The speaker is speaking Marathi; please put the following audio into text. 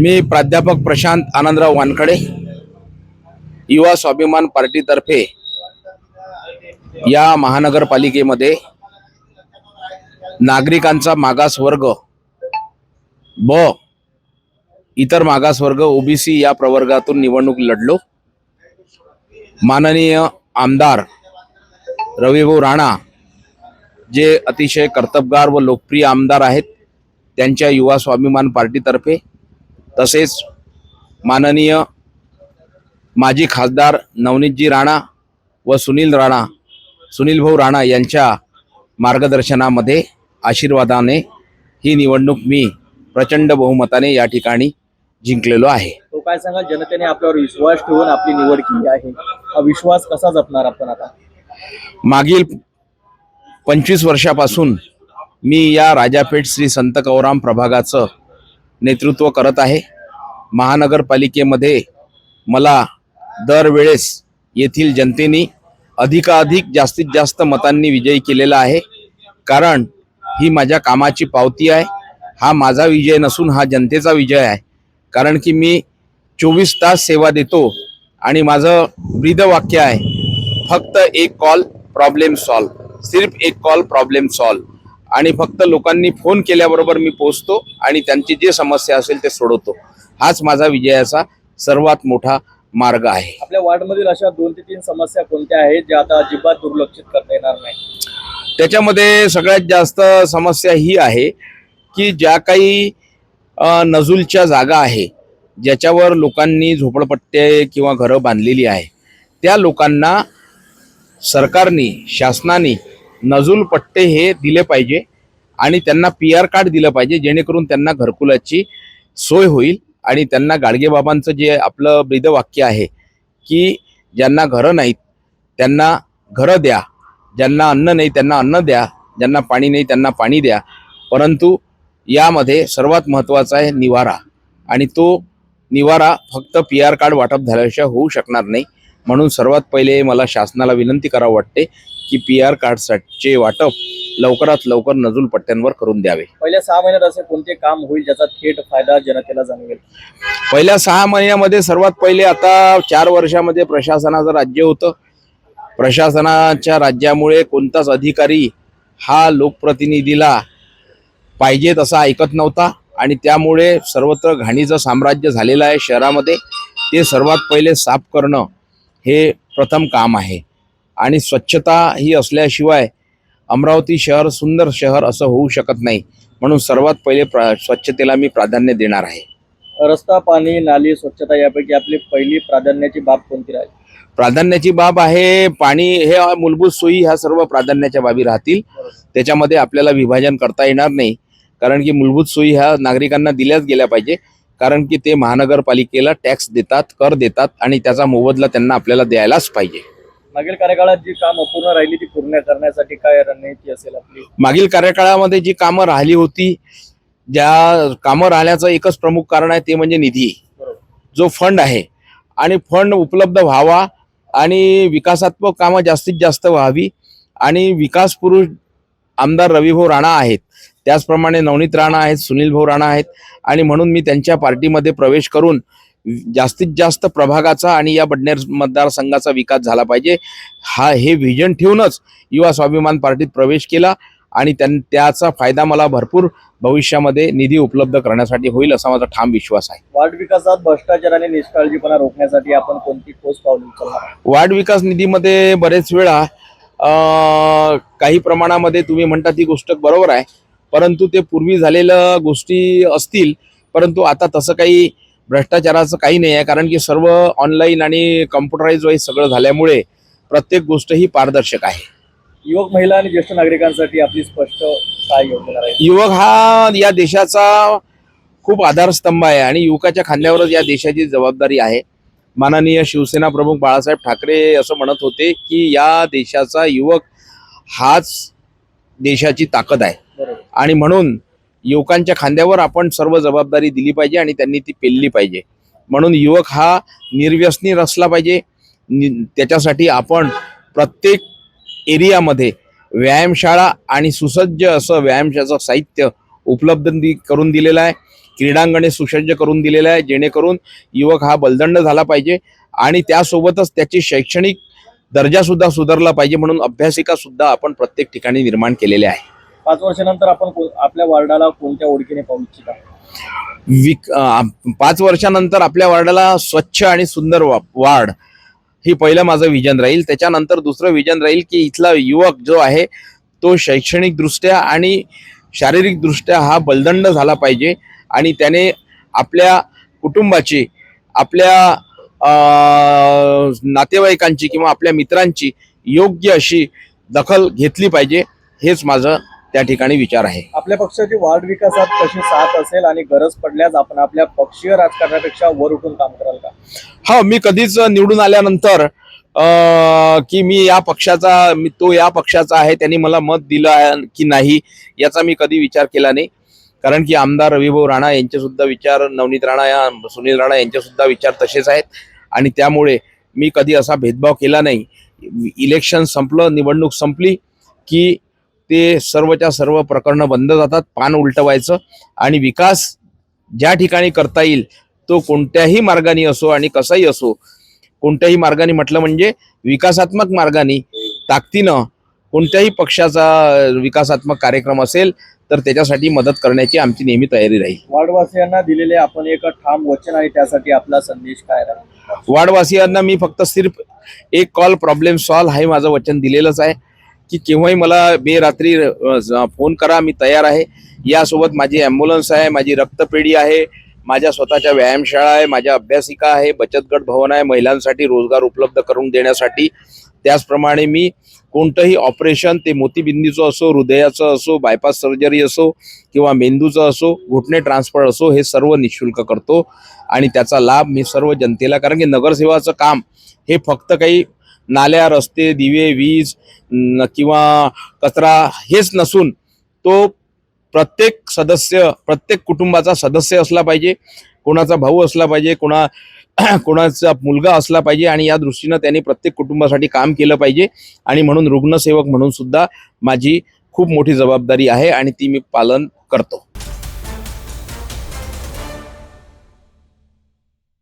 मी प्राध्यापक प्रशांत आनंदराव वानखडे, युवा स्वाभिमान पार्टीतर्फे या महानगरपालिकेमध्ये नागरिकांचा मागासवर्ग ब इतर मागासवर्ग ओबीसी या प्रवर्गातून निवडणूक लढलो। माननीय आमदार रविभाऊ राणा जे अतिशय कर्तबगार व लोकप्रिय आमदार आहेत, त्यांच्या युवा स्वाभिमान पार्टीतर्फे तसेच माननीय माजी खासदार नवनीतजी राणा व सुनील भाऊ राणा यांच्या मार्गदर्शनामध्ये आशीर्वादाने ही निवडणूक मी प्रचंड बहुमताने या ठिकाणी जिंकलेलो आहे। तो काय सांगा, जनतेने आपल्यावर विश्वास ठेवून आपली निवड केली आहे, हा विश्वास कसा जपणार आपण आता? मागील 25 वर्षापासून मी या राजापेठ श्री संत कवराम प्रभागाचं नेतृत्व करत आहे। महानगरपालिकेमध्ये मला दरवेळेस येथील जनतेने अधिकाधिक जास्तीत जास्त मतांनी विजयी केलेला आहे, कारण ही माझ्या कामाची पावती आहे। हा माझा विजय नसून हा जनतेचा विजय आहे, कारण की मी 24 तास सेवा देतो आणि माझं ब्रीदवाक्य आहे, फक्त एक कॉल प्रॉब्लेम सॉल्व, सिर्फ एक कॉल प्रॉब्लेम सॉल्व। आणि फक्त लोकांनी फोन केल्याबरोबर मी पोहोचतो आणि त्यांची जे समस्या असेल ते सोडवतो। हाच माझा विजयाचा सर्वात मोठा मार्ग आहे। आपल्या वार्डमधील अशा 2 ते 3 समस्या कोणत्या आहेत ज्या आता अजिबात दुर्लक्षित करता येणार नाही? त्याच्यामध्ये सगळ्यात जास्त समस्या ही आहे की ज्या काही नजूलच्या जागा आहे, ज्याच्यावर लोकांनी झोपडपट्टे किंवा घरं बांधलेली आहे, त्या लोकांना सरकारने शासनाने नजूल पट्टे हे दिले पाहिजे आणि त्यांना PR कार्ड दिलं पाहिजे, जेणेकरून त्यांना घरकुलाची सोय होईल। आणि त्यांना गाडगेबाबांचं जे आपलं ब्रीदवाक्य आहे की ज्यांना घरं नाहीत त्यांना घरं द्या, ज्यांना अन्न नाही त्यांना अन्न द्या, ज्यांना पाणी नाही त्यांना पाणी द्या। परंतु यामध्ये सर्वात महत्त्वाचा आहे निवारा, आणि तो निवारा फक्त PR कार्ड वाटप झाल्याशिवाय होऊ शकणार नाही। म्हणून सर्वात पहिले मला शासनाला विनंती करावी वाटते की PR कार्डचे वाटप लवकरात लवकर नजूल पट्ट्यांवर करून द्यावे। पहिल्या 6 महिन्यात असे कोणते काम होईल ज्याचा थेट फायदा जनतेला जाणवेल? पहिल्या 6 महिन्यामध्ये सर्वात पहिले, आता 4 वर्षामध्ये प्रशासनाचं राज्य होतं, प्रशासनाच्या राज्यामुळे कोणताच अधिकारी हा लोकप्रतिनिधीला पाहिजे तसा ऐकत नव्हता आणि त्यामुळे सर्वत्र घाणीचं साम्राज्य झालेलं आहे शहरामध्ये। ते सर्वात पहिले साफ करणं हे प्रथम काम आहे आणि स्वच्छता ही असल्याशिवाय अमरावती शहर सुंदर शहर असं होऊ शकत नाही। म्हणून सर्वात पहिले स्वच्छतेला मी प्राधान्य देणार आहे। रस्ता, पाणी, नाली, स्वच्छता यापैकी आपली पहिली प्राधान्याची बाब कोणती राहील? प्राधान्याची बाब आहे पाणी, हे मूलभूत सोयी ह्या सर्व प्राधान्याच्या बाबी राहतील। त्याच्यामध्ये आपल्याला विभाजन करता येणार नाही, कारण की मूलभूत सोयी ह्या नागरिकांना दिल्याच गेल्या पाहिजे, कारण की ते महानगरपालिकेला टॅक्स देतात, कर देतात आणि त्याचा मोबदला त्यांना आपल्याला द्यायलाच पाहिजे। मागील कार्यकाळात जी कामं अपूर्ण राहिली ती पूर्ण करण्यासाठी काय रणनीती असेल आपली? मागील कार्यकाळामध्ये जी कामं राहिली होती, ज्या कामं राहिल्याचं एकच प्रमुख कारण आहे, ते म्हणजे निधी, जो फंड आहे, आणि फंड उपलब्ध व्हावा आणि विकासात्मक कामं जास्तीत जास्त व्हावी। आणि विकास पुरुष आमदार रविभाऊ राणा आहेत, त्याचप्रमाणे नवनीत राणा आहेत, सुनील भाऊ राणा आहेत, आणि म्हणून मी त्यांच्या पार्टीमध्ये प्रवेश करून जास्तीत जास्त प्रभागाचा आणि या बडनेर मतदारसंघाचा विकास झाला पाहिजे, हे व्हिजन ठेवूनच युवा स्वाभिमान पार्टीत प्रवेश केला आणि त्याचा फायदा मला भरपूर भविष्यामध्ये निधी उपलब्ध करण्यासाठी होईल असा माझा ठाम विश्वास आहे। वार्ड विकासात भ्रष्टाचार आणि निष्काळजीपणा रोखण्यासाठी आपण कोणती ठोस पावले उचलणार? वार्ड विकास निधीमध्ये बरेच वेळा काही प्रमाणामध्ये तुम्ही म्हणता ती गोष्ट बरोबर आहे, परंतु ते पूर्वी झालेल्या गोष्टी असतील, परंतु आता तसं काही भ्रष्टाचाराचं काही नाही आहे, कारण की सर्व ऑनलाईन आणि कम्प्युटराइज वाईज सगळं झाल्यामुळे प्रत्येक गोष्ट ही पारदर्शक आहे। युवक, महिला आणि ज्येष्ठ नागरिकांसाठी आपली स्पष्ट काय योजना राहील? युवक हा या देशाचा खूप आधारस्तंभ आहे आणि युवकाच्या खांद्यावरच या देशाची जबाबदारी आहे। माननीय शिवसेना प्रमुख बाळासाहेब ठाकरे असं म्हणत होते की या देशाचा युवक हाच देशाची ताकद आहे, आणि म्हणून युवकांच्या खांद्यावर आपण सर्व जबाबदारी दिली पाहिजे आणि त्यांनी ती पेलली पाहिजे। म्हणून युवक हा निर्व्यसनी असला पाहिजे। त्याच्यासाठी आपण प्रत्येक एरियामध्ये व्यायामशाळा आणि सुसज्ज असं व्यायामशाळेचं साहित्य उपलब्ध करून दिलेलं आहे। क्रीडांगणे सुसज्ज करून दिलेलं आहे, जेणेकरून युवक हा बलदंड झाला पाहिजे आणि त्यासोबतच त्याची शैक्षणिक दर्जा सुद्धा सुधारला पाहिजे, म्हणून अभ्यासिका सुद्धा आपण प्रत्येक ठिकाणी निर्माण केलेले आहे. 5 वर्षानंतर आपण आपल्या वार्डाला कोणत्या ओळखीने पाहू इच्छिता? 5 वर्षानंतर आपल्या वार्डाला स्वच्छ आणि सुंदर वार्ड ही पहिलं माझं विजन राहील. त्याच्यानंतर दुसरं विजन राहील की इथला युवक जो आहे तो शैक्षणिक दृष्ट्या आणि शारीरिक दृष्ट्या हा बलदंड झाला पाहिजे आणि त्याने आपल्या कुटुंबाची, आपल्या नातेवाईकांची किंवा आपल्या मित्रांची योग्य अशी दखल घेतली पाहिजे. हेच माझं त्या ठिकाणी विचार आहे. आपल्या पक्षाची वार्ड विकासात कशी साथ असेल आणि गरज पडल्यास आपण आपल्या पक्षीय राजकारणापेक्षा वर उठून काम कराल का? हा, मी कधीच निवडून आल्यानंतर की मी या पक्षाचा आहे, त्यांनी मला मत दिलं की नाही याचा मी कधी विचार केला नाही. कारण की आमदार रविभाऊ राणा यांचे सुद्धा विचार, नवनीत राणा, सुनील राणा यांचे सुद्धा विचार तसेच आहेत आणि त्यामुळे मी कधी असा भेदभाव केला नाही. इलेक्शन संपलं, निवडणूक संपली की ते सर्वच्या सर्व प्रकरणं बंद जातात, पान उलटवायचं आणि विकास ज्या ठिकाणी करता येईल तो कोणत्याही मार्गाने असो आणि कसाही असो, कोणत्याही मार्गाने म्हटलं म्हणजे विकासात्मक मार्गाने ताकदीनं कोणत्याही पक्षाचा विकासात्मक कार्यक्रम असेल तर त्याच्यासाठी मदत करण्याची आमची नेहमी तयारी राहील. वार्डवासियांना दिलेले आपण एक ठाम वचन आहे, त्यासाठी आपला संदेश काय राहील? वार्डवासियांना मी फक्त सिर्फ एक कॉल प्रॉब्लेम सॉल्व हे माझं वचन दिलेलंच आहे की केव्हाही मला बेरात्री फोन करा, मी तयार आहे. यासोबत माझी ॲम्ब्युलन्स आहे, माझी रक्तपेढी आहे, माझ्या स्वतःच्या व्यायामशाळा आहे, माझ्या अभ्यासिका आहे, बचत गट भवन आहे महिलांसाठी रोजगार उपलब्ध करून देण्यासाठी. त्याचप्रमाणे मी कोणतंही ऑपरेशन, ते मोतीबिंदूचं असो, हृदयाचं असो, बायपास सर्जरी असो किंवा मेंदूचं असो, घुटणे ट्रान्सफर असो, हे सर्व निःशुल्क करतो आणि त्याचा लाभ मी सर्व जनतेला, कारण की नगरसेवाचं काम हे फक्त काही नाल्या, रस्ते, दिवे, वीज किंवा कचरा हेच नसून तो प्रत्येक सदस्य, प्रत्येक कुटुंबाचा सदस्य असला पाहिजे, कोणाचा भाऊ असला पाहिजे, कोणाचा मुलगा असला पाहिजे आणि या दृष्टीनं त्यांनी प्रत्येक कुटुंबासाठी काम केलं पाहिजे. आणि म्हणून रुग्णसेवक म्हणून सुद्धा माझी खूप मोठी जबाबदारी आहे आणि ती मी पालन करतो.